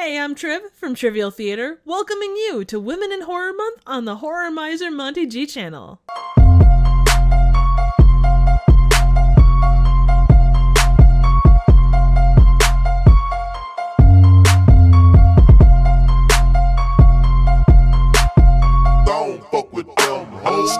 Hey, I'm Triv from Trivial Theater, welcoming you to Women in Horror Month on the Horror Miser Monty G channel. Don't fuck with them hoes.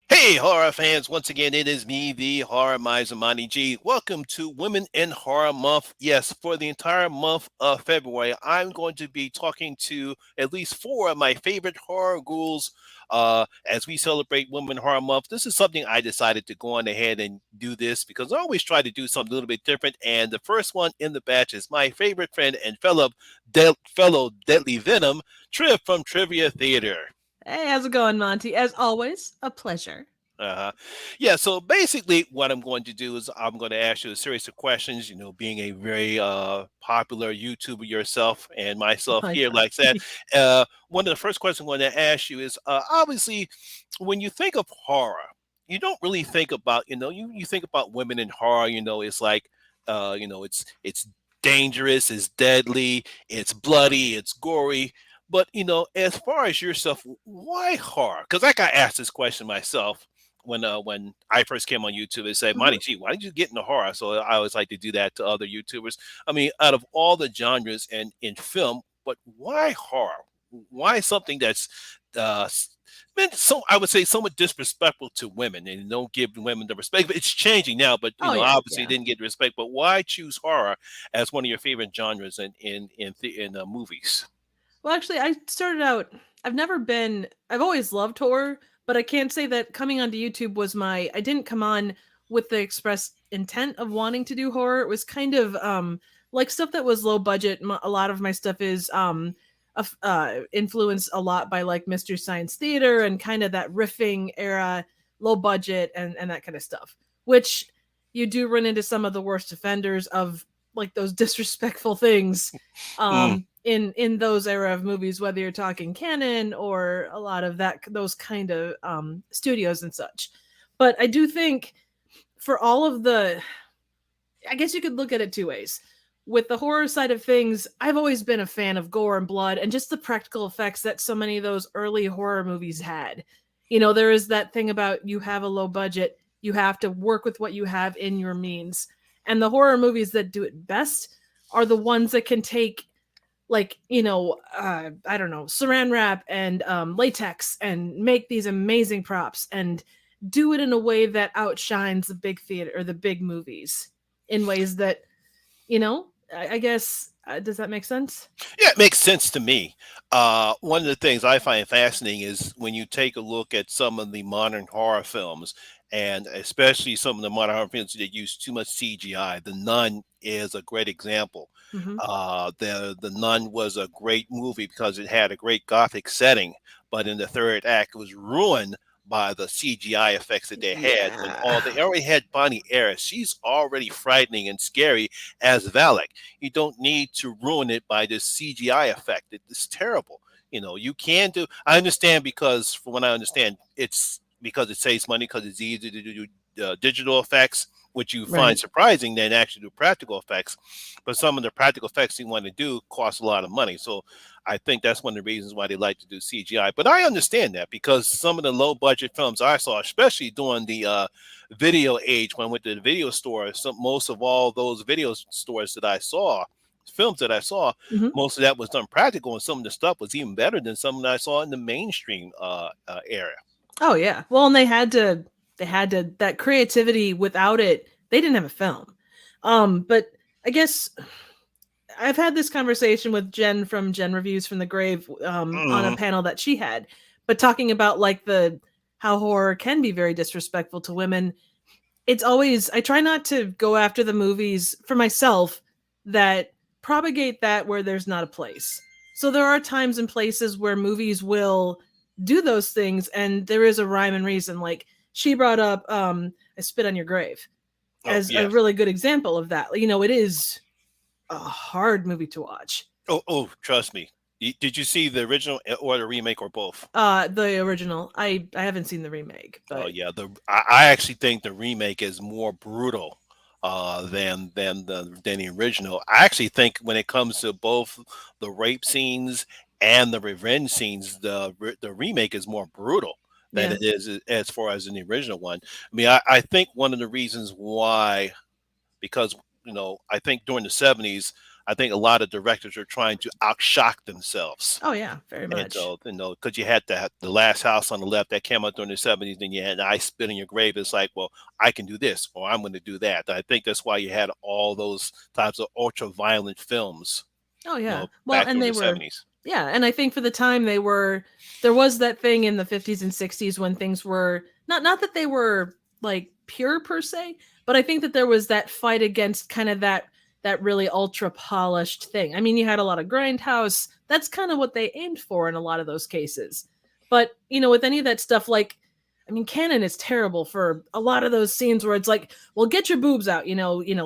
Hey, horror fans, once again, it is me, the Horror Miser Monty G. Welcome to Women in Horror Month. Yes, for the entire month of February, I'm going to be talking to at least four of my favorite horror ghouls as we celebrate Women in Horror Month. This is something I decided to go on ahead and do this because I always try to do something a little bit different. And the first one in the batch is my favorite friend and fellow Deadly Venom, Triv from Trivia Theater. Hey, how's it going, Monty? As always, a pleasure. Uh-huh. Yeah, so basically what I'm going to do is I'm going to ask you a series of questions, being a very popular YouTuber yourself and myself My here, God. like that. One of the first questions I'm going to ask you is obviously when you think of horror, you don't really think about, you think about women in horror, it's like it's dangerous, it's deadly, it's bloody, it's gory. But as far as yourself, why horror? Because I got asked this question myself when I first came on YouTube and said, Mhm. Monty, gee, why did you get into horror? So I always like to do that to other YouTubers. I mean, out of all the genres in film, but why horror? Why something that's been so I would say somewhat disrespectful to women and don't give women the respect. But it's changing now, but Oh, yeah, obviously yeah. didn't get the respect. But why choose horror as one of your favorite genres in movies? Well, actually, I started out, I've always loved horror, but I can't say that coming onto YouTube was I didn't come on with the express intent of wanting to do horror. It was kind of like stuff that was low budget. A lot of my stuff is influenced a lot by like Mystery Science Theater and kind of that riffing era, low budget and that kind of stuff, which you do run into some of the worst offenders of like those disrespectful things Mm. in those era of movies, whether you're talking canon or a lot of that those kind of studios and such. But I do think for all of the, I guess you could look at it two ways. With the horror side of things, I've always been a fan of gore and blood and just the practical effects that so many of those early horror movies had. There is that thing about you have a low budget, you have to work with what you have in your means. And the horror movies that do it best are the ones that can take like I don't know, saran wrap and latex and make these amazing props and do it in a way that outshines the big theater or the big movies in ways that I guess does that make sense? Yeah, it makes sense to me. One of the things I find fascinating is when you take a look at some of the modern horror films, and especially some of the modern horror films that use too much CGI. The Nun is a great example. Hmm. The Nun was a great movie because it had a great gothic setting, but in the third act, it was ruined by the CGI effects that they had. When Yeah. they already had Bonnie Ayres, she's already frightening and scary as Valak. You don't need to ruin it by this CGI effect. It's terrible. You can do. I understand because, from what I understand, it's because it saves money because it's easier to do digital effects, which you find Right. surprising than actually do practical effects. But some of the practical effects you want to do cost a lot of money. So I think that's one of the reasons why they like to do CGI. But I understand that because some of the low budget films I saw, especially during the video age when I went to the video store, most of all those video stores that I saw, films that I saw, Hmm. most of that was done practical, and some of the stuff was even better than some that I saw in the mainstream area. Oh yeah. Well, and they had to that creativity. Without it, they didn't have a film. But I guess I've had this conversation with Jen from Jen Reviews from the Grave on a Mhm. panel that she had, but talking about like the how horror can be very disrespectful to women. It's always, I try not to go after the movies for myself that propagate that where there's not a place. So there are times and places where movies will do those things and there is a rhyme and reason. Like she brought up I Spit on Your Grave Oh as a yes. really good example of that. It is a hard movie to watch. Oh, trust me. Did you see the original or the remake or both? The original. I haven't seen the remake, Oh but yeah, I actually think the remake is more brutal. than the original. I actually think when it comes to both the rape scenes and the revenge scenes, the remake is more brutal than Yeah. it is as far as in the original one. I mean, I think one of the reasons why, because I think during the '70s, I think a lot of directors are trying to outshock themselves. Oh yeah, very And much. so, because you had the last house on the left that came out during the '70s, then you had I Spit in Your Grave. It's like, well, I can do this, or I'm going to do that. I think that's why you had all those types of ultra violent films, Oh yeah. Well, back and during they the were, '70s. yeah, and I think for the time there was that thing in the 50s and 60s when things were not that they were like pure per se, but I think that there was that fight against kind of that really ultra polished thing. I mean, you had a lot of grindhouse. That's kind of what they aimed for in a lot of those cases. But, with any of that stuff, like, I mean, canon is terrible for a lot of those scenes where it's like, well, get your boobs out,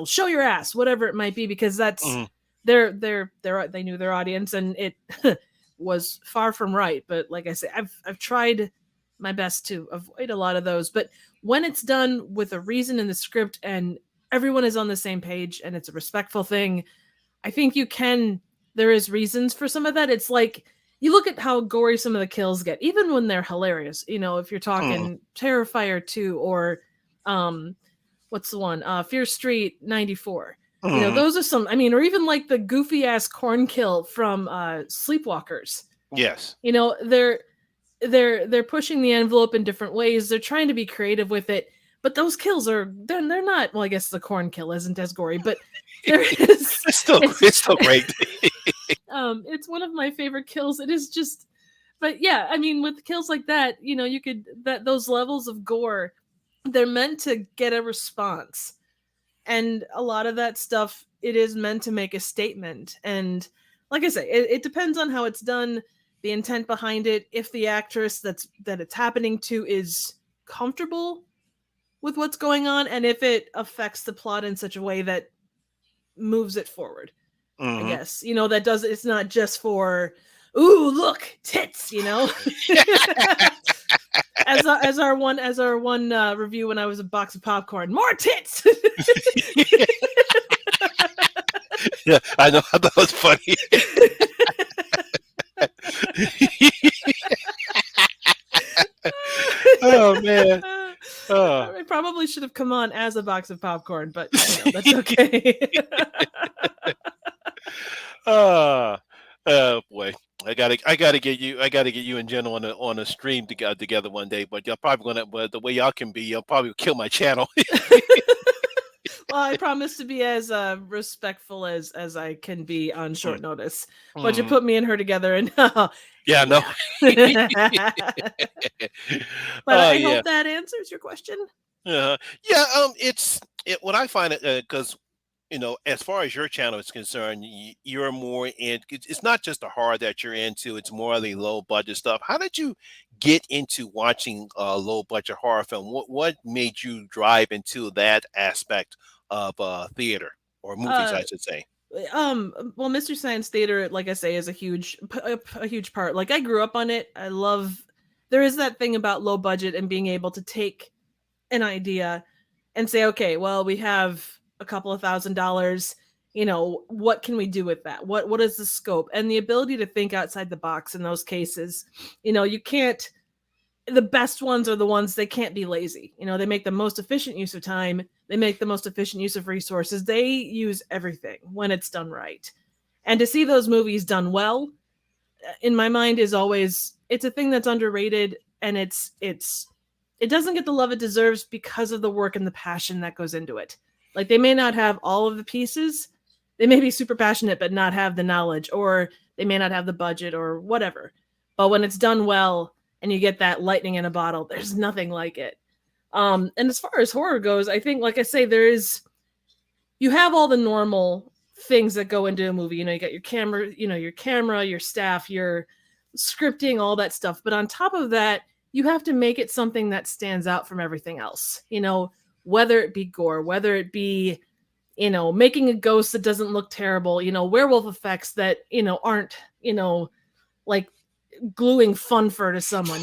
show your ass, whatever it might be, because that's Mhm. they knew their audience, and it was far from right. But like I say, I've tried my best to avoid a lot of those. But when it's done with a reason in the script and everyone is on the same page and it's a respectful thing, I think you can. There is reasons for some of that. It's like you look at how gory some of the kills get, even when they're hilarious. If you're Mhm. talking Terrifier 2 or um what's the one? Fear Street 94. Mhm. Those are some, I mean, or even like the goofy ass corn kill from Sleepwalkers. Yes. They're pushing the envelope in different ways. They're trying to be creative with it, but those kills they're not, well, I guess the corn kill isn't as gory, but there is It's still it's it's still great. it's one of my favorite kills. It is just, but yeah, I mean, with kills like that, you could, that those levels of gore, they're meant to get a response. And a lot of that stuff, it is meant to make a statement. And like I say, it depends on how it's done, the intent behind it, if the actress that it's happening to is comfortable with what's going on, and if it affects the plot in such a way that moves it forward. I Hmm. guess that does, it's not just for, ooh, look, tits, as our one review when I was a box of popcorn, more tits. Yeah, I know. I thought it was funny. Oh man. Oh. I probably should have come on as a box of popcorn, but that's okay. Oh boy. I gotta get you and Jen on a stream together one day. But y'all probably gonna, but the way y'all can be, you'll probably kill my channel. Well, I promise to be as respectful as I can be on short notice. But you Mhm. put me and her together, and Yeah, no. yeah. But I Yeah. hope that answers your question. Yeah. What I find it, because as far as your channel is concerned, you're more in. It's not just the horror that you're into; it's more of the low budget stuff. How did you get into watching low budget horror film? What made you drive into that aspect of theater or movies, Uh, I should say? well, Mr. Science Theater, like I say, is a huge part. Like, I grew up on it. I love, there is that thing about low budget and being able to take an idea and say, okay, well, we have a couple of $1,000, what can we do with that? What is the scope? And the ability to think outside the box in those cases. You can't, the best ones are the ones, they can't be lazy. They make the most efficient use of time, they make the most efficient use of resources, they use everything when it's done right. And to see those movies done well, in my mind, is always, it's a thing that's underrated, and it doesn't get the love it deserves because of the work and the passion that goes into it. Like, they may not have all of the pieces, they may be super passionate but not have the knowledge, or they may not have the budget or whatever, but when it's done well and you get that lightning in a bottle, there's nothing like it. And as far as horror goes, I think, like I say, you have all the normal things that go into a movie. You got your camera, your staff, your scripting, all that stuff. But on top of that, you have to make it something that stands out from everything else. Whether it be gore, whether it be, making a ghost that doesn't look terrible, werewolf effects that, aren't, like gluing fun fur to someone,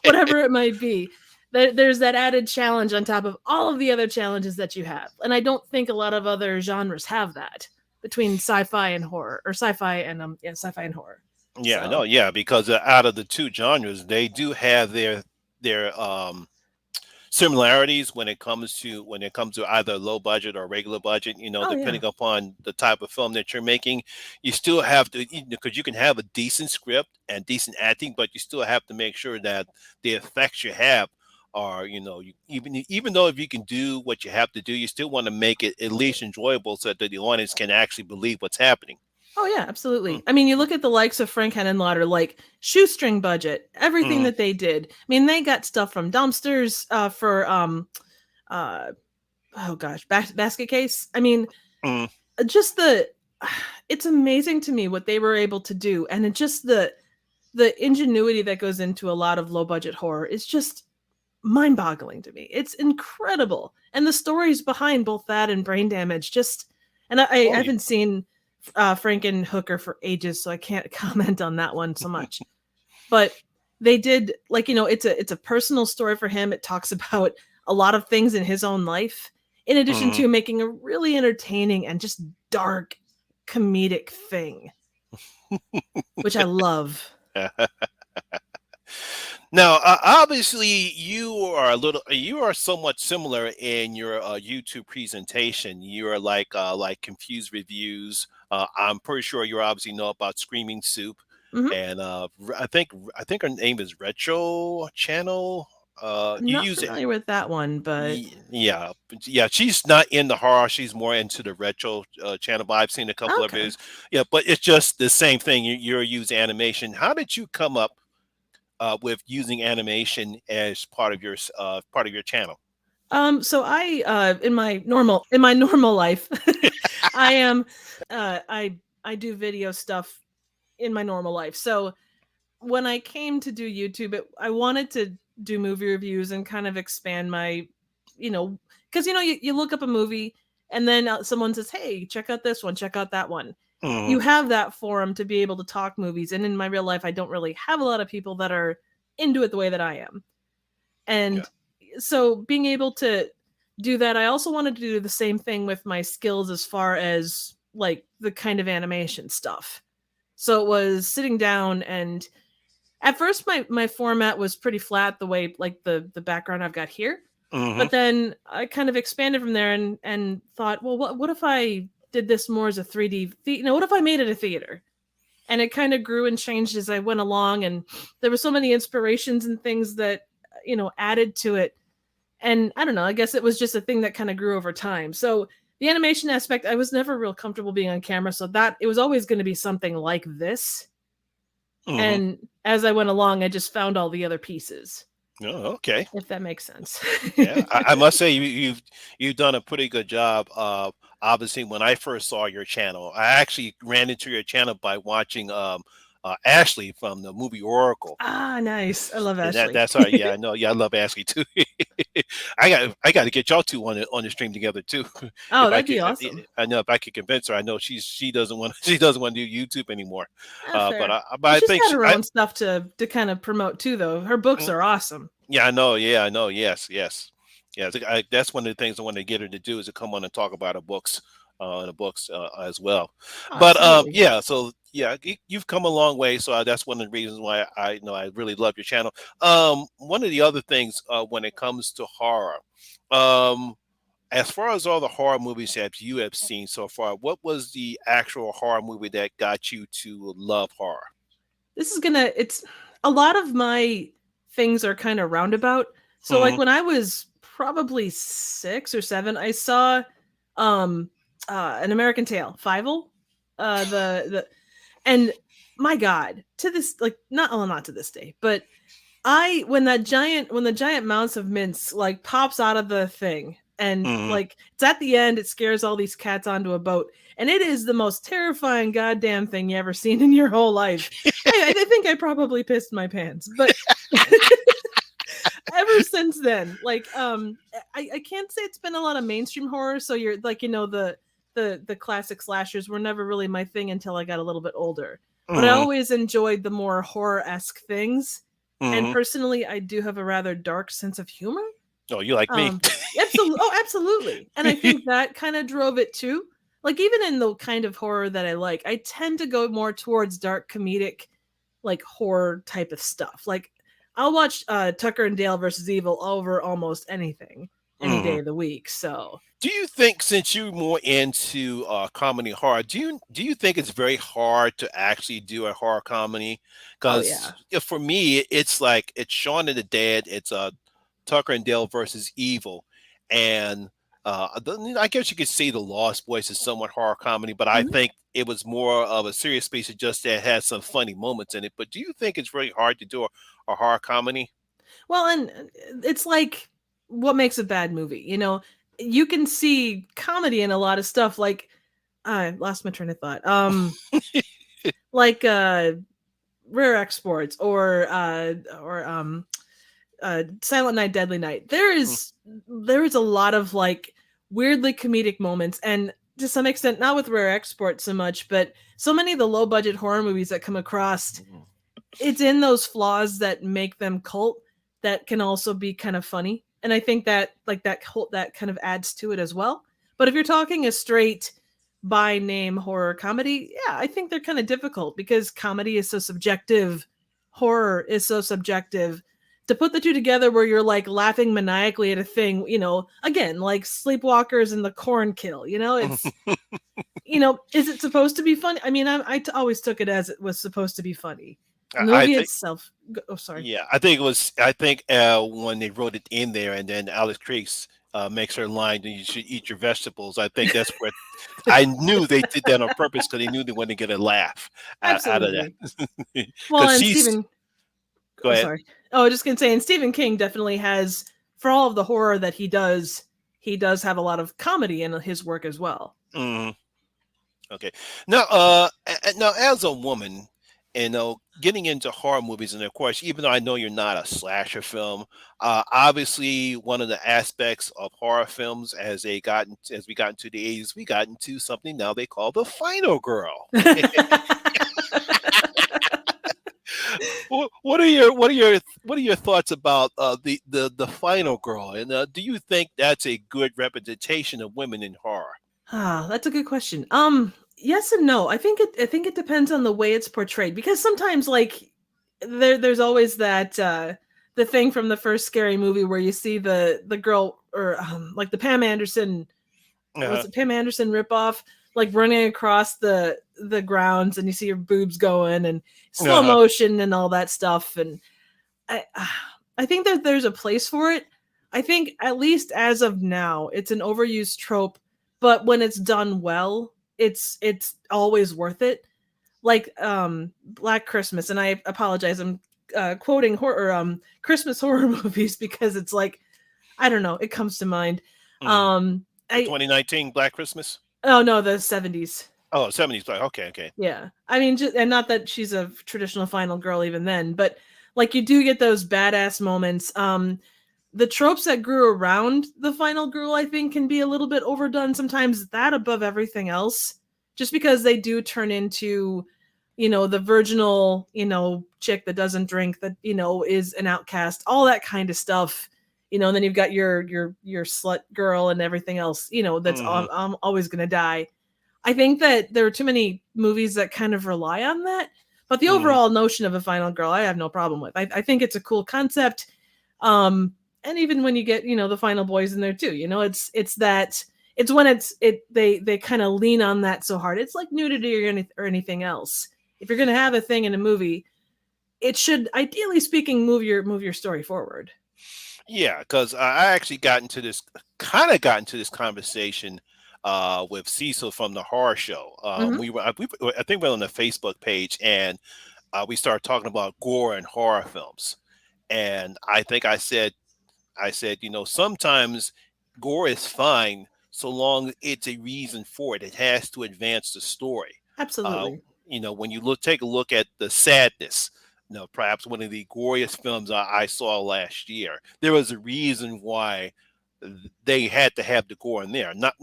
whatever it might be. there's that added challenge on top of all of the other challenges that you have. And I don't think a lot of other genres have that between sci-fi and horror, or sci-fi and sci-fi and horror. Yeah, So, no, yeah, because out of the two genres, they do have their similarities when it comes to either low budget or regular budget. You know, oh yeah. depending upon the type of film that you're making, you still have to, because you can have a decent script and decent acting, but you still have to make sure that the effects you have are, even though if you can do what you have to do, you still want to make it at least enjoyable so that the audience can actually believe what's happening. Oh yeah, Mm, absolutely. I mean, you look at the likes of Frank Henenlotter, like shoestring budget, everything mm, that they did. I mean, they got stuff from dumpsters for uh oh gosh, basket case. I mean, mm. just the it's amazing to me what they were able to do, and it just the ingenuity that goes into a lot of low budget horror is just mind-boggling to me. It's incredible. And the stories behind both that and Brain Damage just, and I Oh, yeah. haven't seen Frankenhooker for ages, so I can't comment on that one so much. But they did, like, it's a personal story for him. It talks about a lot of things in his own life, in addition Mhm. to making a really entertaining and just dark comedic thing, which I love. Now, obviously, you are somewhat similar in your YouTube presentation. You are like confused reviews. I'm pretty sure you obviously know about Screaming Soup, Hmm. and I think her name is Retro Channel. I'm You not use it. familiar with that one, but Yeah, yeah. She's not in the horror. She's more into the retro channel. But I've seen a couple of okay. videos. Yeah, but it's just the same thing. You're using animation. How did you come up with using animation as part of your channel? So I in my normal life, I am I do video stuff in my normal life. So when I came to do YouTube, I wanted to do movie reviews and kind of expand my, because you look up a movie and then someone says, "Hey, check out this one, check out that one." Hmm. You have that forum to be able to talk movies, and in my real life, I don't really have a lot of people that are into it the way that I am. Yeah. And so being able to do that, I also wanted to do the same thing with my skills as far as like the kind of animation stuff. So it was sitting down, and at first my format was pretty flat, the way like the background I've got here. Hmm. But then I kind of expanded from there and thought, well, what if I did this more as a 3D, what if I made it a theater? And it kind of grew and changed as I went along, and there were so many inspirations and things that added to it. And I don't know, I guess it was just a thing that kind of grew over time. So the animation aspect, I was never real comfortable being on camera, so that it was always going to be something like this. Hmm. And as I went along, I just found all the other pieces, Oh, okay. if that makes sense. Yeah, I must say you've done a pretty good job. Obviously, when I first saw your channel, I actually ran into your channel by watching Ashley from the movie Oracle. Ah, nice. I love And Ashley. that's all right. Yeah, I know. Yeah, I love Ashley too. I got to get y'all two on the stream together too. Oh, If I that'd could, be awesome. I know if I could convince her. I know she doesn't want she doesn't want to do YouTube anymore. Ah, fair. But Well, I she's think got her own stuff to kind of promote too, though. Her books mm, are awesome. yeah, I know. Yeah, I know. Yes, yes, yeah. That's one of the things I want to get her to do is to come on and talk about her books, the books as well. Oh, But absolutely. yeah. So yeah, you've come a long way. So that's one of the reasons why I know I really love your channel. One of the other things when it comes to horror, um, as far as all the horror movies that you have seen so far, what was the actual horror movie that got you to love horror? It's a lot of my things are kind of roundabout. So like Hmm. when I was probably 6 or 7, I saw um an American Tail, Fievel. The and my God, to this, like, not to this day, but I when the giant mounts of mince like pops out of the thing, and Hmm. like it's at the end, it scares all these cats onto a boat, and it is the most terrifying goddamn thing you ever seen in your whole life. I think I probably pissed my pants, but ever since then, like I can't say it's been a lot of mainstream horror. So you're like, the classic slashers were never really my thing until I got a little bit older. But I Hmm. always enjoyed the more horror-esque things. And Hmm. personally, I do have a rather dark sense of humor. Oh, you like me? Um, absolutely. Oh, absolutely. And I think that kind of drove it too. Like even in the kind of horror that I like, I tend to go more towards dark comedic, like horror type of stuff. Like I'll watch Tucker and Dale versus Evil over almost anything any day Hmm. of the week. So, Do you think, since you're more into comedy horror, do you think it's very hard to actually do a horror comedy? oh Because yeah. for me, it's like it's Shaun of the Dead, it's Tucker and Dale versus Evil, and I guess you could say the Lost Boys is somewhat horror comedy, but I Mhm. think it was more of a serious piece of just that had some funny moments in it. But do you think it's really hard to do a horror comedy? Well, and it's like what makes a bad movie, you know? You can see comedy in a lot of stuff like I lost my train of thought. Like rare exports or Silent Night Deadly Night. There is a lot of like weirdly comedic moments and to some extent not with rare exports so much, but so many of the low budget horror movies that come across, Mhm. it's in those flaws that make them cult that can also be kind of funny. And I think that like that cult that kind of adds to it as well. But if you're talking a straight by name horror comedy, yeah, I think they're kind of difficult because comedy is so subjective, horror is so subjective. To put the two together where you're like laughing maniacally at a thing, again, like Sleepwalkers and the Corn Kill, is it supposed to be funny? I mean, always took it as it was supposed to be funny. And the I movie think. itself, oh, sorry. Yeah, I think it was. I think when they wrote it in there, and then Alex Creeks makes her line, "You should eat your vegetables." I think that's where I knew they did that on purpose because they knew they wanted to get a laugh out of that. Absolutely. Well, Because and she's Stephen, go oh, ahead. sorry. Oh, just gonna say, and Stephen King definitely has, for all of the horror that he does have a lot of comedy in his work as well. Mhm. Okay. Now, now as a woman, getting into horror movies, and of course, even though I know you're not a slasher film, obviously one of the aspects of horror films as we got into the 80s, we got into something now they call the final girl. What are your thoughts about the final girl, and do you think that's a good representation of women in horror? That's a good question. Yes and no. I think it depends on the way it's portrayed because sometimes like there's always that the thing from the first scary movie where you see the girl or like the Pam Anderson, was Uh-huh. it Pam Anderson ripoff, like running across the grounds and you see her boobs going and slow Uh-huh. motion and all that stuff. And I I think that there's a place for it. I think at least as of now, it's an overused trope, but when it's done well, it's always worth it. Like Black Christmas, and I apologize, I'm quoting horror Christmas horror movies because it's like I don't know, it comes to mind. Mhm. Um The I 2019 Black Christmas? Oh no, the 70s. Oh, 70s Black. Okay, okay. Yeah. I mean, and not that she's a traditional final girl even then, but like you do get those badass moments. The tropes that grew around the final girl, I think, can be a little bit overdone sometimes, that above everything else, just because they do turn into, the virginal, chick that doesn't drink, that, is an outcast, all that kind of stuff. And then you've got your slut girl and everything else, that's Mhm. always gonna die. I think that there are too many movies that kind of rely on that. But the Mhm. overall notion of a final girl, I have no problem with. I think it's a cool concept. Um, and even when you get, the final boys in there too, it's that it's when they kind of lean on that so hard. It's like nudity or anything else. If you're gonna have a thing in a movie, it should, ideally speaking, move your story forward. Yeah, because I actually got into this conversation with Cecil from the horror show. Hmm. I think we were on the Facebook page, and we started talking about gore and horror films. And I think I said, sometimes gore is fine so long it's a reason for it. It has to advance the story. Uh, Absolutely. when you take a look at the sadness, perhaps one of the goriest films I saw last year, there was a reason why. they had to have the gore in there. Not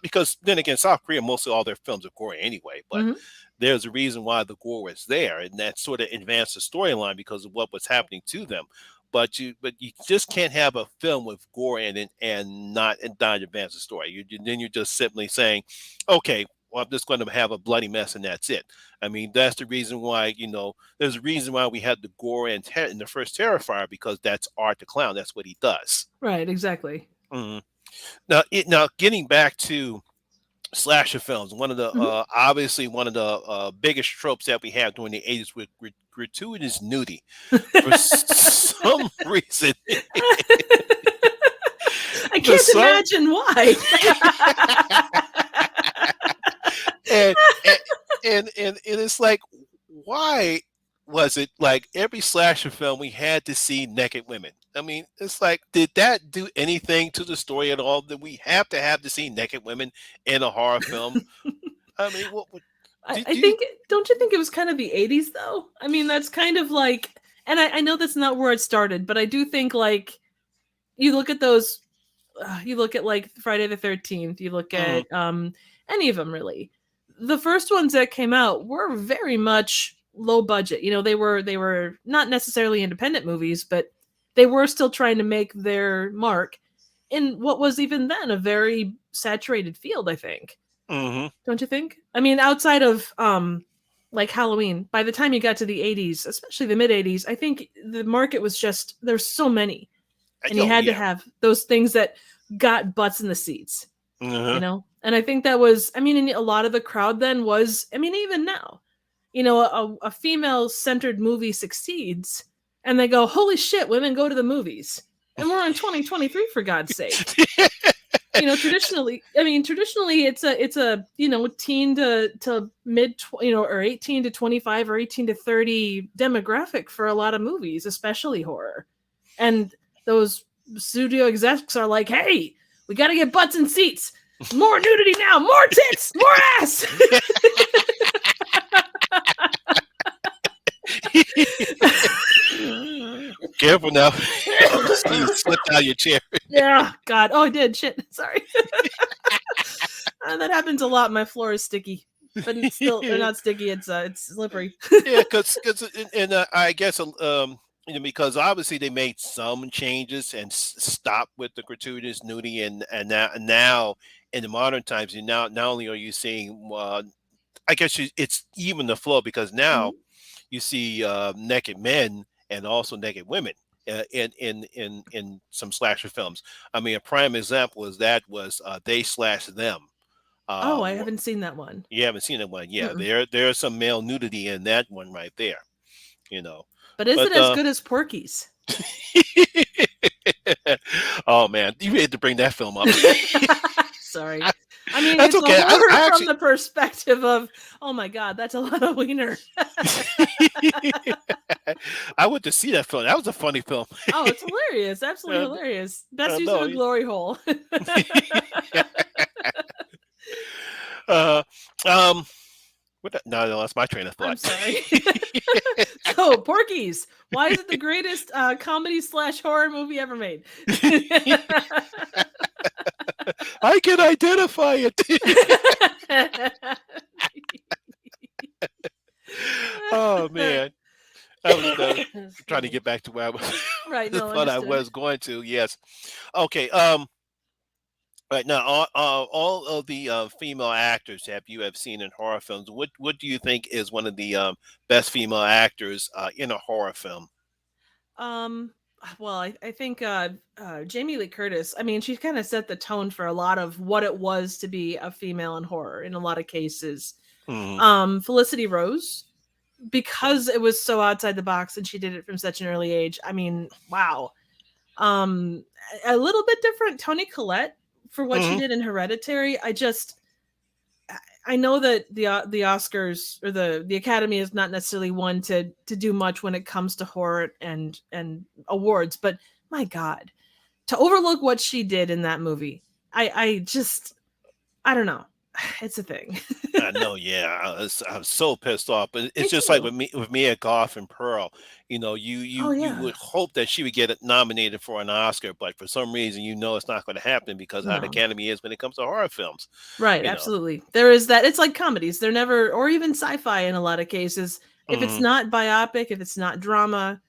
because then again, South Korea mostly all their films are gory anyway, but Mhm. there's a reason why the gore was there, and that sort of advanced the storyline because of what was happening to them. But you just can't have a film with gore in it and not advance the story. Then you're just simply saying, okay, well, I'm just going to have a bloody mess and that's it. I mean, that's the reason why there's a reason why we had the gore in the first Terrifier, because that's Art the Clown. That's what he does. Right, exactly. Mhm. Now getting back to slasher films, one of the Mhm. obviously one of the biggest tropes that we had during the 80s with gratuitous nudity. For some reason, I for can't some imagine why. and and and it's like, why was it like every slasher film we had to see naked women? I mean, it's like, did that do anything to the story at all? That we have to see naked women in a horror film? I mean, what would I do you? think, don't you think it was kind of the 80s though? I mean, that's kind of like, and I know that's not where it started, but I do think like you look at those, you look at like Friday the 13th, you look Mm, at any of them really. The first ones that came out were very much low budget. You know, they were not necessarily independent movies, but they were still trying to make their mark in what was even then a very saturated field, I think. hmm Don't you think? I mean, outside of like Halloween, by the time you got to the 80s, especially the mid 80s, I think the market was just there's so many, and you Oh had to yeah. have those things that got butts in the seats, you Uh-huh. know? And I think that was, I mean, a lot of the crowd then was, I mean, even now, you know, a female centered movie succeeds and they go, holy shit, women go to the movies. And we're in 2023, for God's sake. You know, traditionally it's a you know, teen to mid you know, or 18 to 25 or 18 to 30 demographic for a lot of movies, especially horror. And those studio execs are like, hey, we got to get butts and seats, more nudity now, more tits, more ass. Careful now. You slipped out of your chair. Yeah, God. Oh, I did. Shit. Sorry. That happens a lot. My floor is sticky, but it's still, or not sticky. It's slippery. Yeah, because I guess because obviously they made some changes and stopped with the gratuitous nudity, and now in the modern times, you now not only are you seeing, I guess it's even the flow, because now Mhm. you see naked men and also naked women. In some slasher films, I mean, a prime example is that was They Slash Them. Oh, I Wh- haven't seen that one. you haven't seen that one, yeah? Mm-mm. There's some male nudity in that one right there, you know. But is it But as good as Porky's? oh man, you had to bring that film up. Sorry. I mean, That's it's a okay. horror I from actually, the perspective of, oh my God, that's a lot of wiener. I went to see that film. That was a funny film. Oh, it's hilarious. Absolutely uh, hilarious. Best use of no. a glory hole. uh, um, no, that's my train of I'm thought. sorry. So, Porky's. Why is it the greatest comedy slash horror movie ever made? I can identify it. Oh man, I was Excuse trying to me. get back to where I was, Right, no, thought I understood. was going to. Yes. Okay. Right now, all of the female actors that you have seen in horror films, what do you think is one of the best female actors in a horror film? Um, well, I think Jamie Lee Curtis. I mean, she kind of set the tone for a lot of what it was to be a female in horror in a lot of cases. Hmm. Felicity Rose, because it was so outside the box and she did it from such an early age. I mean, wow. Um, a little bit different. Toni Collette for what she Hmm. did in Hereditary. I know that the Oscars or the Academy is not necessarily one to do much when it comes to horror and awards, but my God, to overlook what she did in that movie, I just I don't know. It's a thing. I know, yeah. I was so pissed off, but Me it's just like too. with Mia Goth and Pearl. Oh You yeah. would hope that she would get it nominated for an Oscar, but for some reason, it's not going to happen because how the No. Academy is when it comes to horror films. Right, You know. absolutely. There is that. It's like comedies. They're never, or even sci-fi in a lot of cases. If it's Mhm. not biopic, if it's not drama,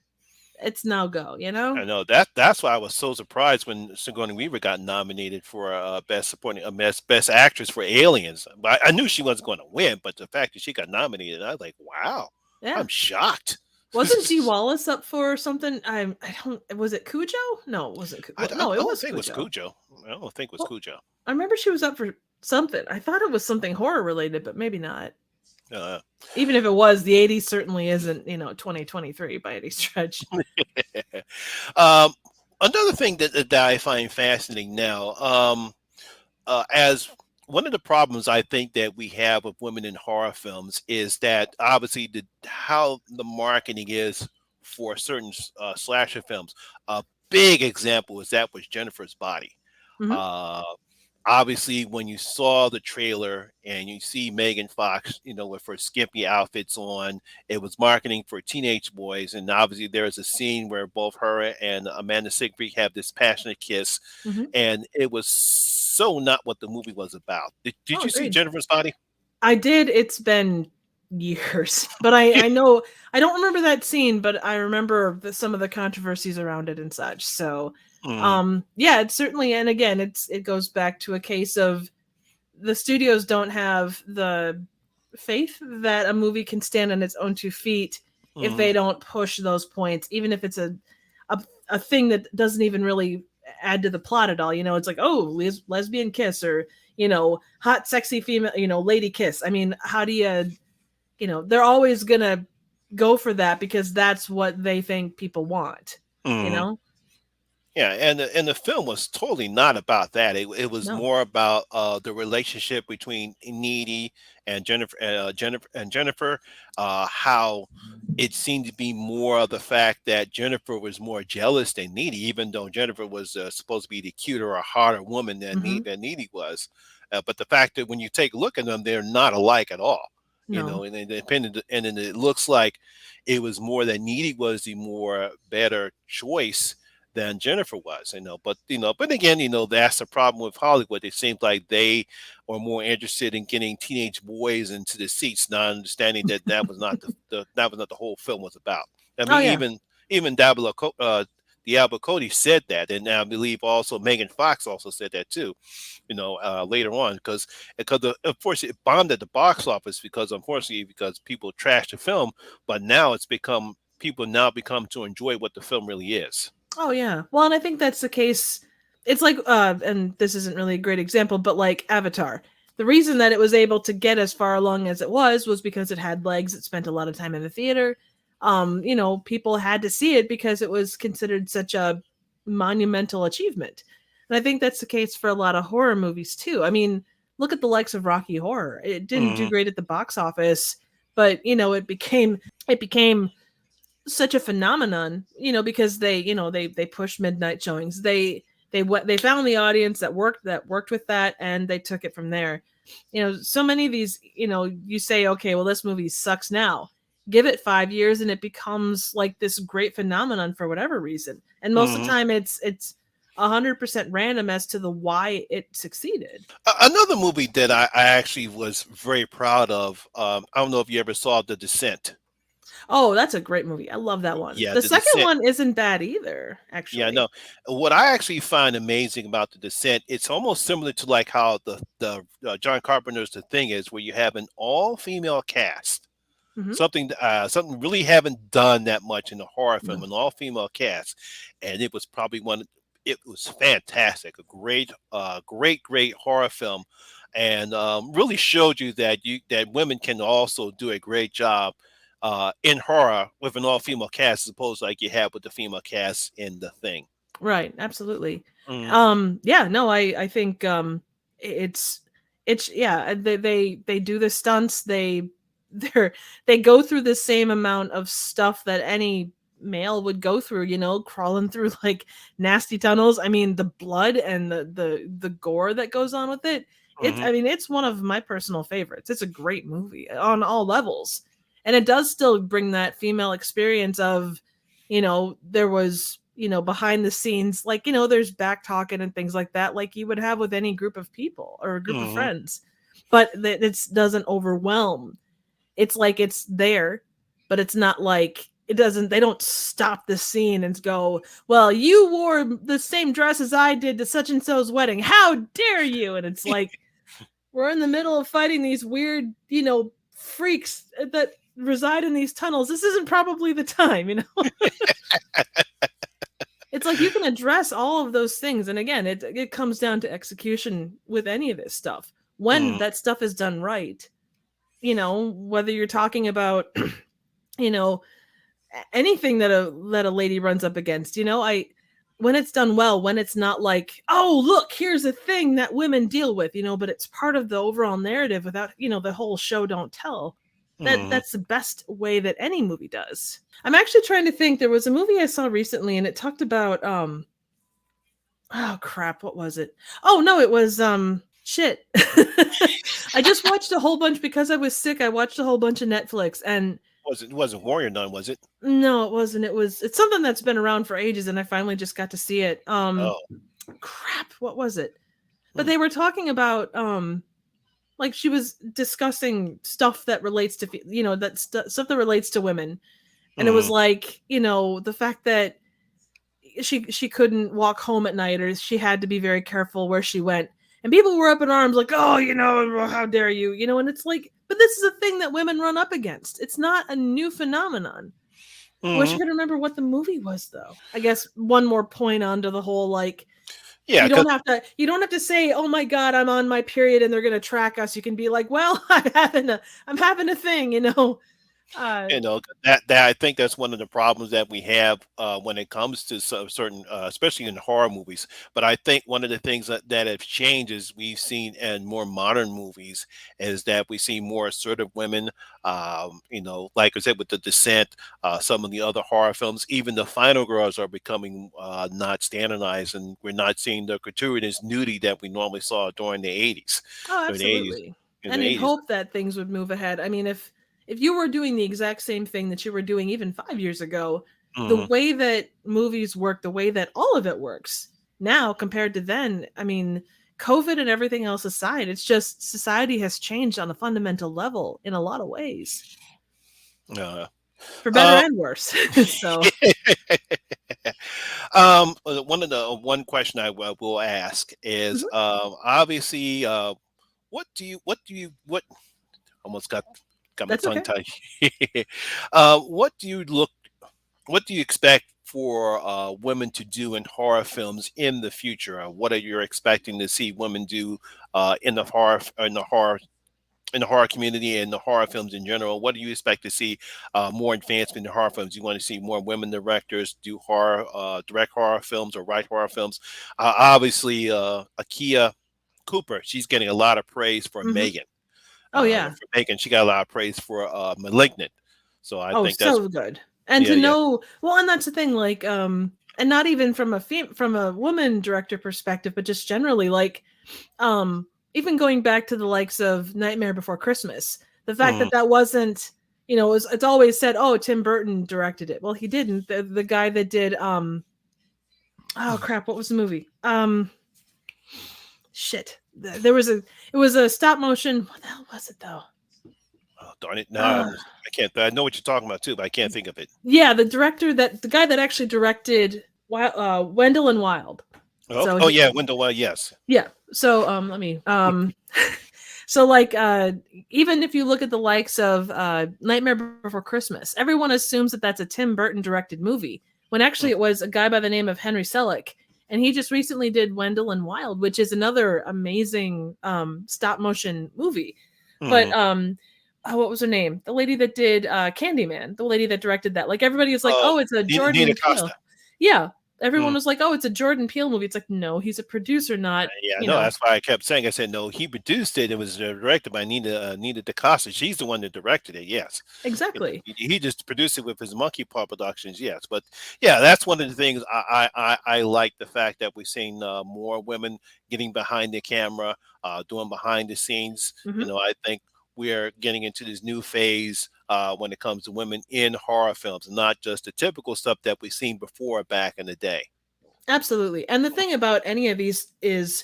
it's no go, you know? I know that's why I was so surprised when Sigourney Weaver got nominated for best supporting best actress for Aliens. I knew she wasn't going to win, but the fact that she got nominated, I was like, wow, Yeah. I'm shocked. Wasn't Dee Wallace up for something? I don't, was it Cujo? No, it wasn't. I, I No, it don't was think it was Cujo. Cujo. I don't think it was Well, Cujo. I remember she was up for something. I thought it was something horror related, but maybe not. Uh, Even if it was, the 80s certainly isn't, 2023 by any stretch. um, another thing that I find fascinating now, as one of the problems I think that we have with women in horror films is that obviously how the marketing is for certain slasher films. A big example is that was Jennifer's Body. Hmm. Uh, Obviously, when you saw the trailer and you see Megan Fox, with her skimpy outfits on, it was marketing for teenage boys. And obviously, there's a scene where both her and Amanda Seyfried have this passionate kiss, Hmm. and it was so not what the movie was about. Did Oh, you see agreed. Jennifer's Body? I did. It's been years, but I know I don't remember that scene, but I remember some of the controversies around it and such. So, Mm, yeah, it's certainly, and again, it goes back to a case of the studios don't have the faith that a movie can stand on its own 2 feet if mm, they don't push those points, even if it's a, a thing that doesn't even really add to the plot at all. It's like, oh, lesbian kiss, or hot sexy female, lady kiss. I mean, how do they're always gonna go for that because that's what they think people want, you mm. know Yeah, and the film was totally not about that. It was no. more about the relationship between Needy and Jennifer. How it seemed to be more of the fact that Jennifer was more jealous than Needy, even though Jennifer was supposed to be the cuter or hotter woman Hmm. Than Needy was. But the fact that when you take a look at them, they're not alike at all. No. And then it looks like it was more that Needy was the more better choice than Jennifer was, but again, that's the problem with Hollywood. It seems like they are more interested in getting teenage boys into the seats, not understanding that that was not the whole film was about. I Oh mean, yeah. even Diablo Cody said that, and I believe also Megan Fox also said that too. Later on, because of course it bombed at the box office because people trashed the film, but now it's become people now become to enjoy what the film really is. Oh yeah. Well, and I think that's the case. It's like and this isn't really a great example, but like Avatar. The reason that it was able to get as far along as it was because it had legs. It spent a lot of time in the theater. People had to see it because it was considered such a monumental achievement. And I think that's the case for a lot of horror movies too. I mean, look at the likes of Rocky Horror. It didn't do Mhm. great at the box office, but it became such a phenomenon, because they pushed midnight showings. They found the audience that worked with that, and they took it from there. So many of these, you say, okay, well, this movie sucks now. Give it 5 years and it becomes like this great phenomenon for whatever reason. And most of the Mhm. time it's 100% random as to the why it succeeded. Another movie that I actually was very proud of. I don't know if you ever saw The Descent. Oh, that's a great movie. I love that one. Yeah, The The second Descent. one isn't bad either, Yeah, actually. no. What I actually find amazing about The Descent, it's almost similar to like how the John Carpenter's The Thing is, where you have an all female cast. Hmm. Something really haven't done that much in a horror film, No. an all female cast, and it was probably one. It was fantastic, a great horror film, and really showed you that women can also do a great job in horror with an all female cast, as opposed to like you have with the female cast in The Thing. Right, absolutely. Mm, Yeah, no, I think it's yeah, they do the stunts, they're they go through the same amount of stuff that any male would go through, crawling through like nasty tunnels. I mean, the blood and the gore that goes on with it It's, Mhm. I mean, it's one of my personal favorites. It's a great movie on all levels. And it does still bring that female experience of, there was, behind the scenes, like, there's back talking and things like that, like you would have with any group of people or a group of Mhm. friends. But it doesn't overwhelm. It's like it's there, but it's not like they don't stop the scene and go, well, you wore the same dress as I did to such and so's wedding. How dare you? And it's like, we're in the middle of fighting these weird, freaks that reside in these tunnels. This isn't probably the time. It's like you can address all of those things. And again, it comes down to execution with any of this stuff. When Mhm. that stuff is done right, whether you're talking about, you know, anything that a lady runs up against, when it's done well, when it's not like, oh, look, here's a thing that women deal with, but it's part of the overall narrative without, the whole show don't tell. Mhm. That's the best way that any movie does. I'm actually trying to think. There was a movie I saw recently and it talked about oh crap, what was it? Oh no, it was shit. I just watched a whole bunch because I was sick. I watched a whole bunch of Netflix and Wasn't Warrior Nun, was it? no, it wasn't. It's something that's been around for ages and I finally just got to see it. Oh. Crap, what was it? But Hmm. they were talking about like she was discussing stuff that relates to stuff that relates to women. And it was Mhm. like, the fact that she couldn't walk home at night or she had to be very careful where she went. And people were up in arms like, "Oh, how dare you?" And it's like, but this is a thing that women run up against. It's not a new phenomenon. I wish I Mhm. could remember what the movie was though. I guess one more point onto the whole like Yeah, you 'cause don't have to say, "Oh my god, I'm on my period and they're going to track us." You can be like, "Well, I'm having a thing." Uh that I think that's one of the problems that we have when it comes to certain, especially in horror movies. But I think one of the things that have changed is we've seen in more modern movies is that we see more assertive women. Like I said, with The Descent, some of the other horror films, even the final girls are becoming not standardized, and we're not seeing the gratuitous nudity that we normally saw during the 80s, Oh, during the 80s, absolutely. in the And you'd 80s. hope that things would move ahead. I mean, if you were doing the exact same thing that you were doing even 5 years ago, the Hmm. way that movies work, the way that all of it works now compared to then, I mean, COVID and everything else aside, it's just society has changed on a fundamental level in a lot of ways, Uh, for better uh, and worse. So, one question I will ask is, mhm, obviously, what almost got my that's tongue okay. tied. What do you what do you expect for women to do in horror films in the future? What are you expecting to see women do in the horror community and the horror films in general? What do you expect to see more advancement in horror films? You want to see more women directors do direct horror films or write horror films? Obviously, Akia Cooper, she's getting a lot of praise for Hmm. Megan. Oh yeah. She got a lot of praise for Malignant. So I Oh, think that's so good. And yeah, to yeah. know, well, and that's the thing, like, and not even from from a woman director perspective, but just generally, like, even going back to the likes of Nightmare Before Christmas, the fact Mhm. that that wasn't, it's always said, oh, Tim Burton directed it. Well, he didn't. The guy that did, oh crap, what was the movie? Shit. There was it was a stop motion. What the hell was it though? Oh, darn it! Now Uh, I can't. I know what you're talking about too, but I can't think of it. yeah, the guy that actually directed Wendell and Wild. Okay. So Oh he, yeah, Window. Yes. yeah. So let me so like even if you look at the likes of Nightmare Before Christmas, everyone assumes that that's a Tim Burton directed movie when actually it was a guy by the name of Henry Selick, and he just recently did Wendell and Wild, which is another amazing stop motion movie. But Mm-hmm. what was her name? The lady that did Candyman, the lady that directed that. Like everybody is like, Uh, "Oh, it's a Nina Jordan Costa. Peele." Yeah. Everyone Mm. was like, "Oh, it's a Jordan Peele movie." It's like, no, he's a producer, not, Yeah, you no, know. that's why I kept saying. I said no. He produced it. It was directed by Nina DaCosta. She's the one that directed it. Yes, Exactly. he just produced it with his Monkey Paw Productions. Yes, but yeah, that's one of the things I like the fact that we're seeing more women getting behind the camera, doing behind the scenes. You Hmm. know, I think we're getting into this new phase when it comes to women in horror films, not just the typical stuff that we've seen before back in the day. Absolutely. And the thing about any of these is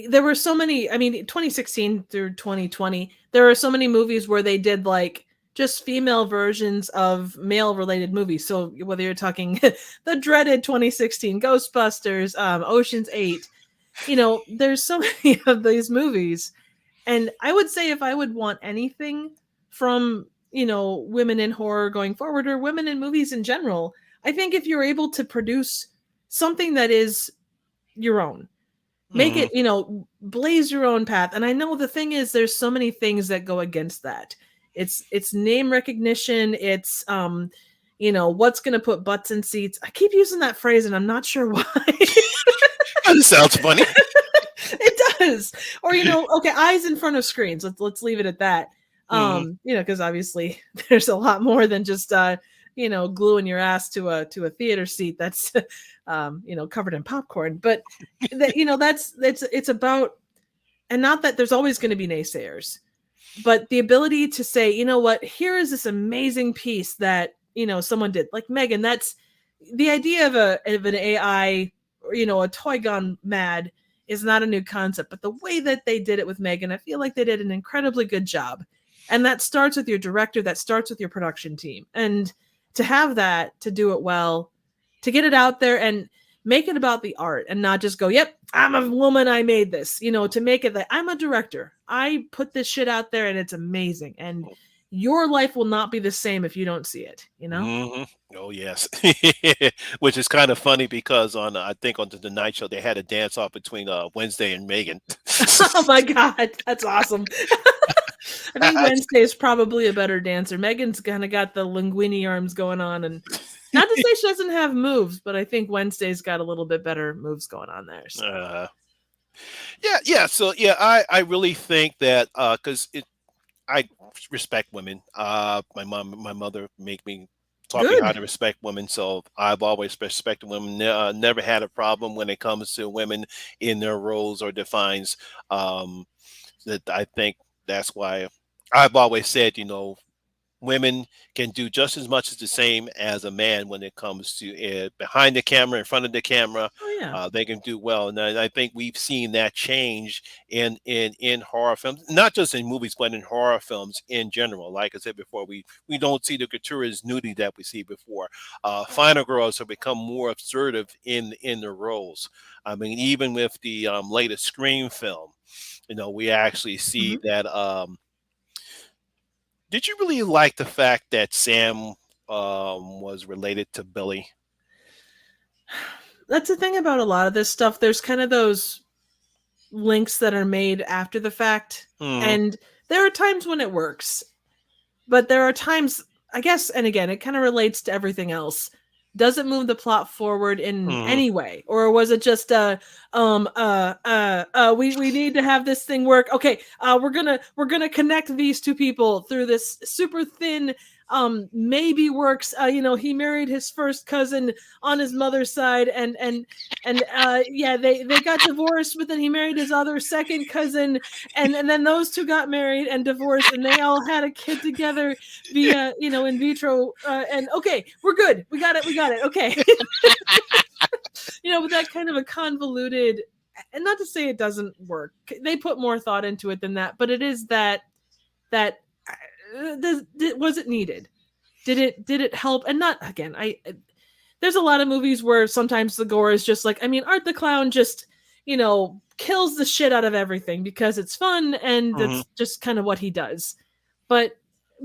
there were so many, I mean, 2016 through 2020, there are so many movies where they did like just female versions of male related movies. So whether you're talking the dreaded 2016 Ghostbusters, Ocean's 8, there's so many of these movies. And I would say if I would want anything from, women in horror going forward or women in movies in general, I think if you're able to produce something that is your own, make Hmm. it, blaze your own path. And I know the thing is there's so many things that go against that. It's name recognition, it's what's going to put butts in seats. I keep using that phrase and I'm not sure why. That sounds funny. It does. Or okay, eyes in front of screens. Let's leave it at that. Hmm. Because obviously there's a lot more than just gluing your ass to a theater seat that's covered in popcorn. But that's it's about, and not that there's always going to be naysayers, but the ability to say, you know what, here is this amazing piece that someone did, like Megan. That's the idea of an AI, or a toy gone mad, is not a new concept, but the way that they did it with Megan, I feel like they did an incredibly good job. And that starts with your director, that starts with your production team. And to have that, to do it well, to get it out there and make it about the art and not just go, yep, I'm a woman, I made this, to make it that I'm a director. I put this shit out there and it's amazing. And your life will not be the same if you don't see it. Hmm. Oh yes, which is kind of funny because on I think on the Tonight Show they had a dance off between Wednesday and Megan. Oh my God, that's awesome. I think Wednesday is probably a better dancer. Megan's kind of got the linguini arms going on, and not to say she doesn't have moves, but I think Wednesday's got a little bit better moves going on there. So uh, yeah, yeah. So yeah, I really think that because I respect women. My mom, my mother make me taught me how good. to respect women. So I've always respected women. Never had a problem when it comes to women in their roles or defines. Um, that I think that's why I've always said, women can do just as much as the same as a man when it comes to behind the camera, in front of the camera. Oh yeah. They can do well, and I think we've seen that change in horror films, not just in movies, but in horror films in general. Like I said before, we don't see the gratuitous nudity that we see before. Final girls have become more assertive in their roles. I mean, even with the latest Scream film, we actually see Hmm. that. Did you really like the fact that Sam was related to Billy? That's the thing about a lot of this stuff. There's kind of those links that are made after the fact, Hmm. and there are times when it works, but there are times, I guess, and again, it kind of relates to everything else. Does it move the plot forward in Hmm. any way, or was it just we need to have this thing work? Okay, we're gonna connect these two people through this super thin maybe works. He married his first cousin on his mother's side, and yeah, they got divorced, but then he married his other second cousin, and then those two got married and divorced, and they all had a kid together via in vitro, and okay, we're good, we got it, okay. With that kind of a convoluted, and not to say it doesn't work, they put more thought into it than that, but it is that was it needed? Did it help? And not, again, I there's a lot of movies where sometimes the gore is just like, I mean, Art the Clown just kills the shit out of everything because it's fun and Hmm. that's just kind of what he does. But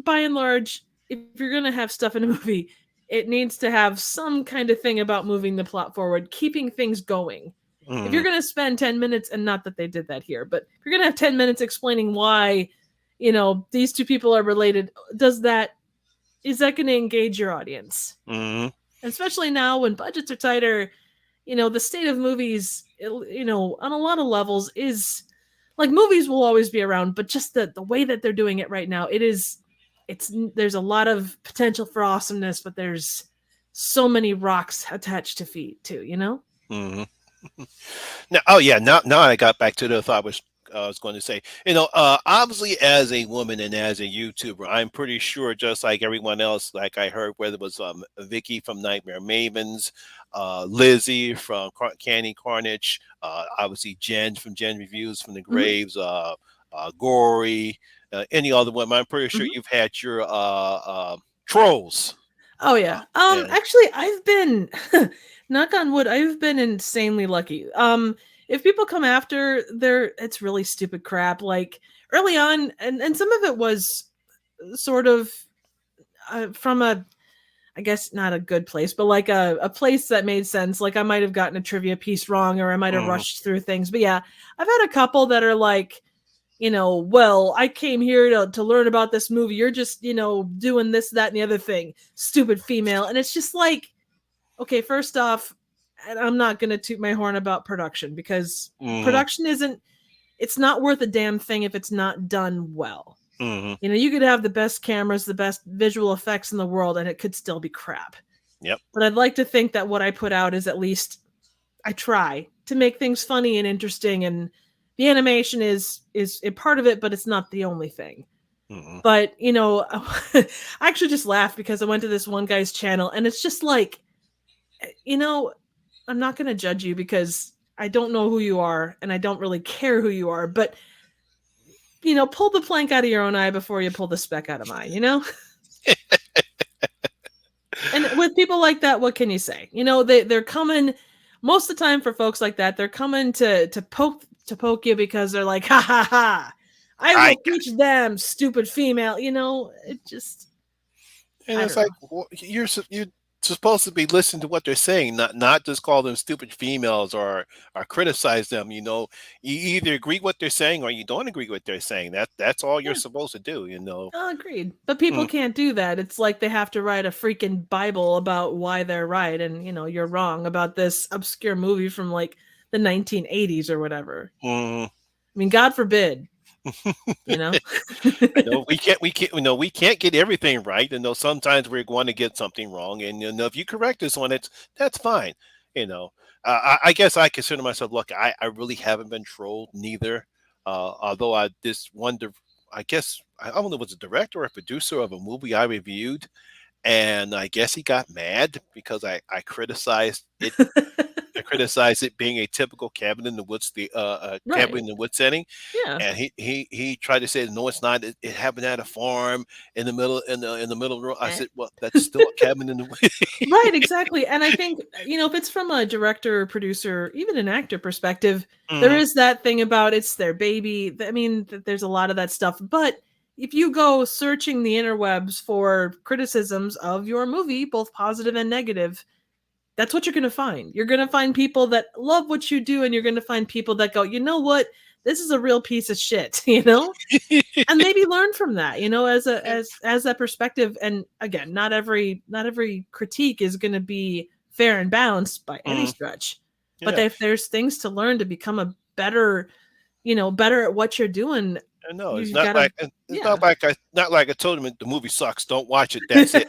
by and large, if you're going to have stuff in a movie, it needs to have some kind of thing about moving the plot forward, keeping things going. If Hmm. you're going to spend 10 minutes, and not that they did that here, but if you're going to have 10 minutes explaining why these two people are related, is that going to engage your audience? Hmm. especially now when budgets are tighter. The state of movies, on a lot of levels is like movies will always be around, but just the way that they're doing it right now, it's there's a lot of potential for awesomeness, but there's so many rocks attached to feet too, Hmm. Now, oh yeah, now I got back to the thought I was going to say. Obviously, as a woman and as a YouTuber, I'm pretty sure, just like everyone else, like I heard, whether it was Vicky from Nightmare Mavens, Lizzie from Candy Carnage, obviously Jen from Jen Reviews from the Hmm. Graves, Gory, any other one. I'm pretty sure Hmm. you've had your trolls. Oh yeah. And Actually, I've been knock on wood, I've been insanely lucky. If people come after, it's really stupid crap. Like early on, and some of it was sort of from a, I guess not a good place, but like a place that made sense. Like I might have gotten a trivia piece wrong, or I might have mhm, rushed through things. But yeah, I've had a couple that are like, well, I came here to learn about this movie. You're just, doing this, that, and the other thing. Stupid female. And it's just like, okay, first off, and I'm not going to toot my horn about production because mhm, production it's not worth a damn thing if it's not done well. mhm. You could have the best cameras, the best visual effects in the world, and it could still be crap. Yep. But I'd like to think that what I put out is at least I try to make things funny and interesting, and the animation is a part of it, but it's not the only thing. Mhm. But I actually just laughed because I went to this one guy's channel, and it's just like, you know, I'm not going to judge you because I don't know who you are, and I don't really care who you are. But pull the plank out of your own eye before you pull the speck out of mine. And with people like that, what can you say? They're coming most of the time for folks like that. They're coming to poke you because they're like, ha ha ha, I I will teach them, stupid female. It just, And I it's don't know. like, you're supposed to be listening to what they're saying, not just call them stupid females or criticize them. You either agree what they're saying or you don't agree what they're saying. That's all you're Yeah, supposed to do. agreed. But people Mm, can't do that. It's like they have to write a freaking Bible about why they're right, and you're wrong about this obscure movie from like the 1980s or whatever. mm. I mean, God forbid, you know. I know we can't get everything right. Sometimes we're going to get something wrong, and if you correct us on it, that's fine. You know, I guess I consider myself lucky. I really haven't been trolled neither. Although this wonder, I guess I don't know, was a director or a producer of a movie I reviewed, and I guess he got mad because I criticized it. I criticized it being a typical cabin in the woods, the cabin Right. in the woods setting, Yeah. and he tried to say, no, it's not. It happened at a farm in the middle of the road. I Eh. said, well, that's still a cabin in the woods. Right, exactly. And I think, if it's from a director, producer, even an actor perspective, there Mhm, is that thing about it's their baby. I mean, there's a lot of that stuff. But if you go searching the interwebs for criticisms of your movie, both positive and negative, that's what you're going to find. You're going to find people that love what you do, and you're going to find people that go, you know what? This is a real piece of shit, and maybe learn from that, as a as that perspective. And again, not every critique is going to be fair and balanced by any mhm, stretch, but yeah, if there's things to learn to become a better at what you're doing, I know. you gotta, It's yeah. not like I told him the movie sucks. Don't watch it. That's it.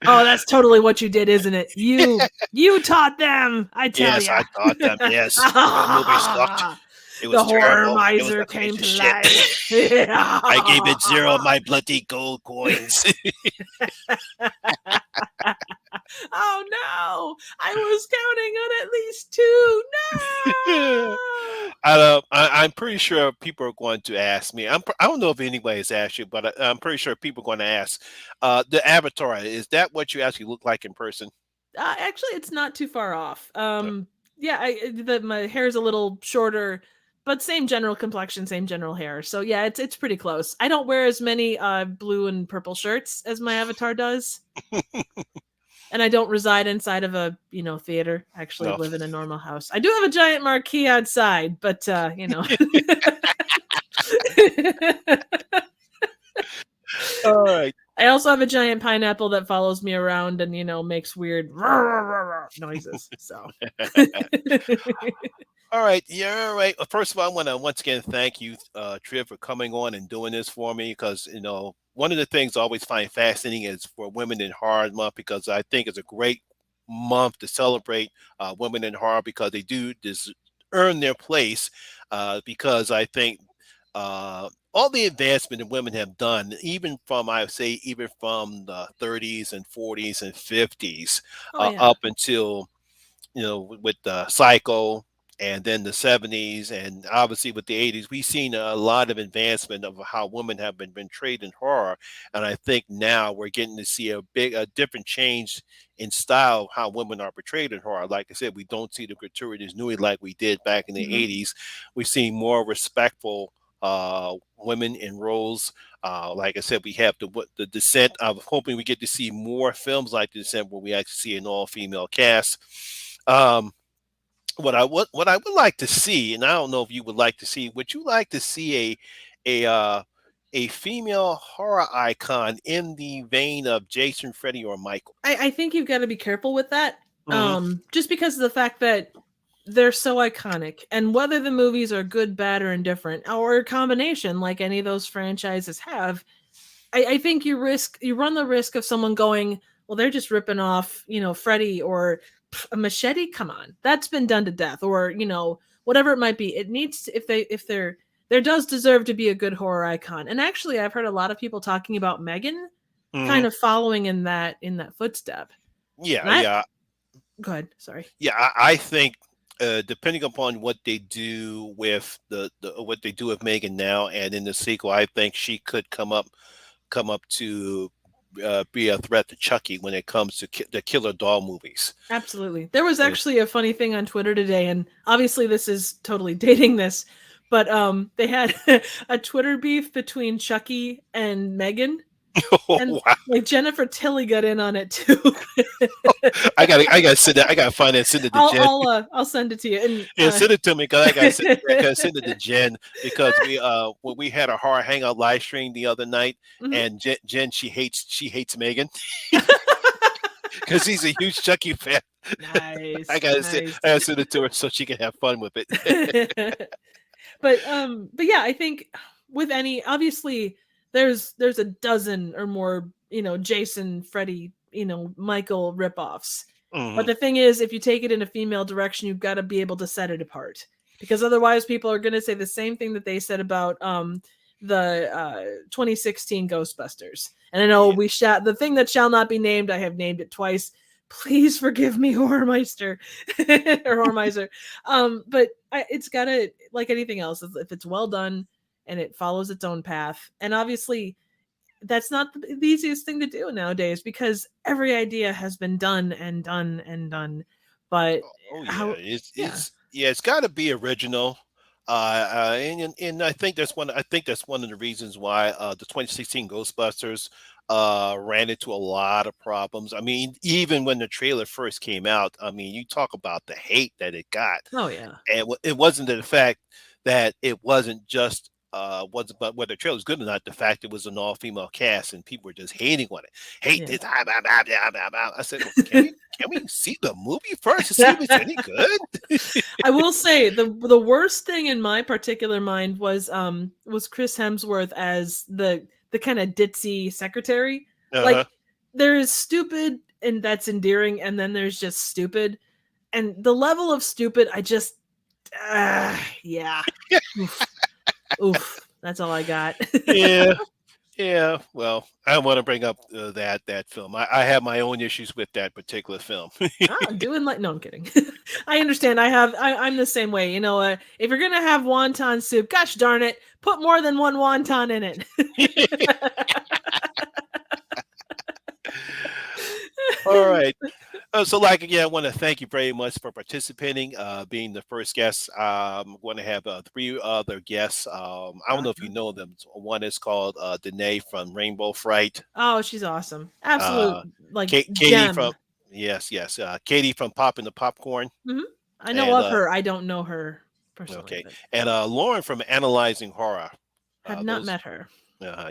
Oh, that's totally what you did, isn't it? You taught them, I tell Yes, ya. I taught them. Yes, the movie sucked. It The was horror terrible. It was miser a piece came of to shit. life. I gave it zero of my bloody gold coins. Oh no! I was counting on at least two. No! I'm pretty sure people are going to ask me. I don't know if anybody has asked you, but I'm pretty sure people are going to ask. The avatar, is that what you actually look like in person? Actually, it's not too far off. No. Yeah, my hair is a little shorter, but same general complexion, same general hair. So yeah, it's pretty close. I don't wear as many blue and purple shirts as my avatar does, and I don't reside inside of a theater. I actually No. live in a normal house. I do have a giant marquee outside, but All right. I also have a giant pineapple that follows me around and makes weird noises. So All right, yeah, all right. First of all, I want to once again thank you, Triv, for coming on and doing this for me because one of the things I always find fascinating is for Women in Horror Month because I think it's a great month to celebrate women in horror because they do earn their place because I think all the advancement that women have done, even from I would say even from the 30s and 40s and 50s oh yeah. up until with the Psycho and then the 70s and obviously with the 80s, we've seen a lot of advancement of how women have been portrayed in horror. And I think now we're getting to see a different change in style of how women are portrayed in horror. Like I said, we don't see the gratuitous nudity like we did back in the Hmm. 80s. We've seen more respectful women in roles. Like I said, we have the Descent. I'm hoping we get to see more films like the Descent where we actually see an all-female cast. Um, what I would like to see, and I don't know if you would like to see, would you like to see a female horror icon in the vein of Jason, Freddy, or Michael? I think you've got to be careful with that. Hmm. Just because of the fact that they're so iconic, and whether the movies are good, bad, or indifferent, or a combination, like any of those franchises have, I think you run the risk of someone going, well, they're just ripping off, Freddy or a machete. Come on, that's been done to death, or whatever it might be. It needs to, if there does deserve to be a good horror icon. And actually, I've heard a lot of people talking about Megan, Hmm. kind of following in that footstep. Yeah, And I yeah, go ahead, sorry. yeah. I think depending upon what they do with the what they do with Megan now and in the sequel, I think she could come up to be a threat to Chucky when it comes to the Killer Doll movies. Absolutely. There was And actually a funny thing on Twitter today, and obviously this is totally dating this, but they had a Twitter beef between Chucky and Megan, and wow. like Jennifer Tilly got in on it too. I gotta send that. I gotta find that. Send it to Jen. I'll send it to you. And Yeah, send it to me because I gotta send it to Jen because we when we had a horror hangout live stream the other night Mhm. and Jen she hates Megan because he's a huge Chucky fan. I Nice, gotta send nice. I gotta send it to her so she can have fun with it. But yeah, I think with any, obviously there's a dozen or more, Jason, Freddy, Michael ripoffs. But Hmm. the thing is, if you take it in a female direction, you've got to be able to set it apart, because otherwise people are going to say the same thing that they said about the 2016 Ghostbusters. And I know Yeah. we shot the thing that shall not be named. I have named it twice. Please forgive me, Horrormeister or Horrormeiser. But it's gotta, like anything else, if it's well done and it follows its own path. And obviously, that's not the easiest thing to do nowadays, because every idea has been done and done and done. But Oh yeah, how? it's Yeah. it's yeah, it's got to be original. And I think that's one. I think that's one of the reasons why the 2016 Ghostbusters ran into a lot of problems. I mean, even when the trailer first came out, I mean, you talk about the hate that it got, Oh yeah. and it wasn't the fact that it wasn't just wasn't but whether the trailer was good or not. The fact it was an all female cast and people were just hating on it. Hate Yeah. this. Ah, blah, blah, blah, blah, blah. I said, well, can we see the movie first to see if it's any good? I will say the worst thing in my particular mind was Chris Hemsworth as the kind of ditzy secretary. Uh-huh. Like, there is stupid and that's endearing, and then there's just stupid, and the level of stupid, I just yeah. Oof. Oof. That's all I got. Yeah. Yeah. Well, I want to bring up that film. I have my own issues with that particular film. Doing like, no, I'm kidding. I understand. I'm the same way. If you're gonna have wonton soup, gosh darn it, put more than one wonton in it. All right. So, like again, I want to thank you very much for participating, being the first guest. I'm going to have three other guests. I don't know if you know them. One is called Danae from Rainbow Fright. Oh, she's awesome. Absolute, Uh, like, Katie gem. from yes, Katie from Popping the Popcorn, Hmm. I know and of her. I don't know her personally, okay, but and Lauren from Analyzing Horror. have not Those met her.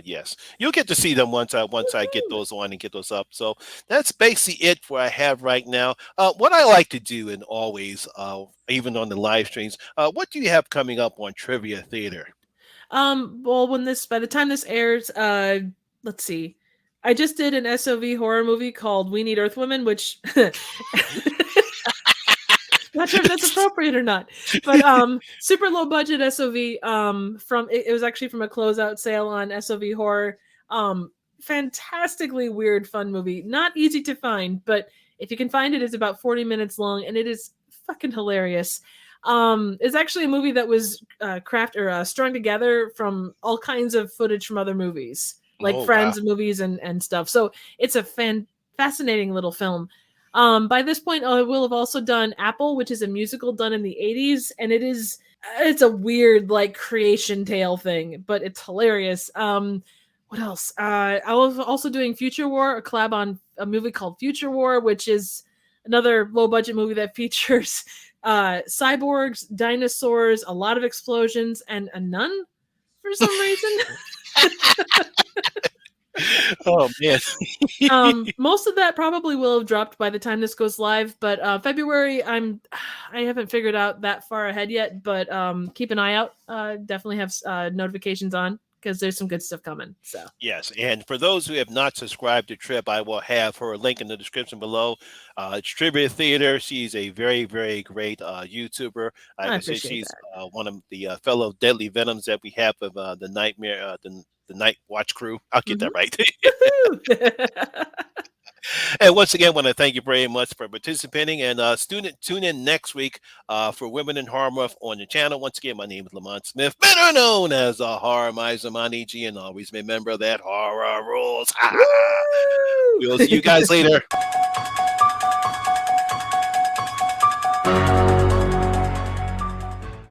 Yes, you'll get to see them once I get Woohoo! those on and get those up. So that's basically it for I have right now. What I like to do, and always, even on the live streams, what do you have coming up on Trivia Theater? Well, by the time this airs, let's see. I just did an SOV horror movie called We Need Earth Women, which not sure if that's appropriate or not. But super low budget SOV from it was actually from a closeout sale on SOV horror. Fantastically weird fun movie. Not easy to find, but if you can find it, it's about 40 minutes long and it is fucking hilarious. It's actually a movie that was strung together from all kinds of footage from other movies, like Oh wow. Friends movies and stuff. So it's a fascinating little film. By this point, I will have also done Apple, which is a musical done in the 80s, and it's a weird like creation tale thing, but it's hilarious. What else? I was also doing Future War, a collab on a movie called Future War, which is another low budget movie that features cyborgs, dinosaurs, a lot of explosions, and a nun for some reason. Oh man. Most of that probably will have dropped by the time this goes live, but February I haven't figured out that far ahead yet, but keep an eye out. Definitely have notifications on because there's some good stuff coming. So Yes, and for those who have not subscribed to Trip, I will have her link in the description below. It's Trivia Theater. She's a very, very great YouTuber. Like I I said, appreciate she's that. one of the fellow Deadly Venoms that we have of the Nightmare, the Night Watch crew. I'll get that Mhm. right. Woohoo! And once again, want to thank you very much for participating. And student, tune in next week for Women in Horror Month on the channel. Once again, my name is Lamont Smith, better known as the Horror Miser Monty G, and always remember that horror rules. Woo! We'll see you guys later.